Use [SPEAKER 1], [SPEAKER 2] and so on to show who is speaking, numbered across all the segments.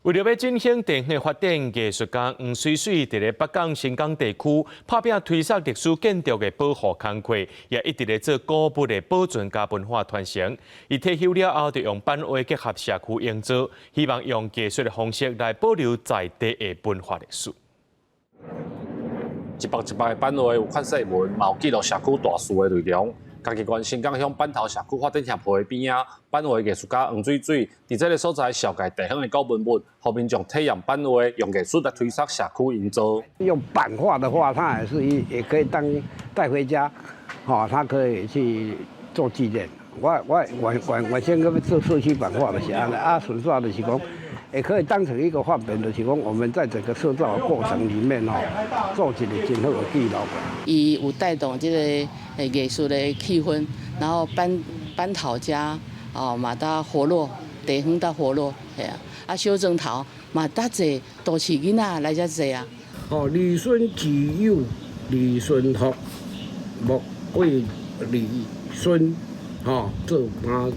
[SPEAKER 1] 为了要振兴地方的发展，艺术家黄水水伫咧北港、新港地区拍拼推动历史建筑的保护工作，也一直咧做古物的保存甲文化传承。伊退休了后，就用版画结合社区营造，希望用艺术的方式来保留在地的文化历史。
[SPEAKER 2] 一幅一幅的版画有款式文，嘛有记录社区大事的内容。嘉义县新港乡板头社区发展协会边啊，版画艺术家黄水水伫这个所在小介地方的古文物，后面将体验版画用艺术来推动社区营造。
[SPEAKER 3] 用版画的话，它也可以带回家，它可以去做纪念。我先个做社区版画的是安尼，纯粹的是讲。也可以当成一个范本的提供，我们在整个塑造的过程里面做一个真好的记录。
[SPEAKER 4] 伊有带动这个艺术的气氛，然后板头家嘛搭活络，地方搭活络，系啊，小庄头嘛搭济都市囡仔来遮济啊。
[SPEAKER 3] 李孙己幼，李孙福，莫为李孙，做妈。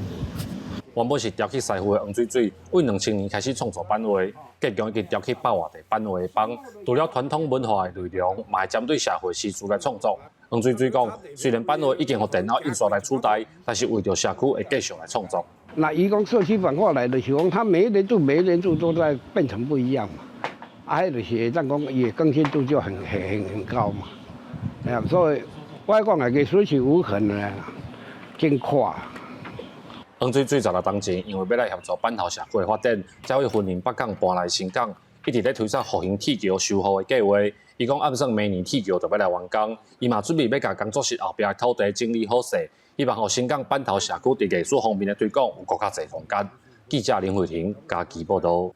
[SPEAKER 2] 原本是雕刻师傅的黄水水，为2000年开始创作版画，结果已经雕刻100外地版画帮。除了传统文化的内容，嘛会针对社会时事来创作。黄水水讲，虽然版画已经由电脑印刷来取代，但是为着社区会继续来创作。
[SPEAKER 3] 那伊讲社区版画来的是讲，它每一年度都在变成不一样嘛。还有就是咱讲也更新度就很高嘛。所以我讲艺术是有可能更快。
[SPEAKER 2] 黄水水16年前，因为要来协助板头社区的发展，才会分林北港搬来新港，一直在推出复兴铁桥修复的计划。伊讲按算明年铁桥就要来完工，伊嘛准备要甲工作室后壁的土地整理好势，希望互新港板头社区伫艺术方面的推广有更较侪空间。记者林慧婷，嘉义报道。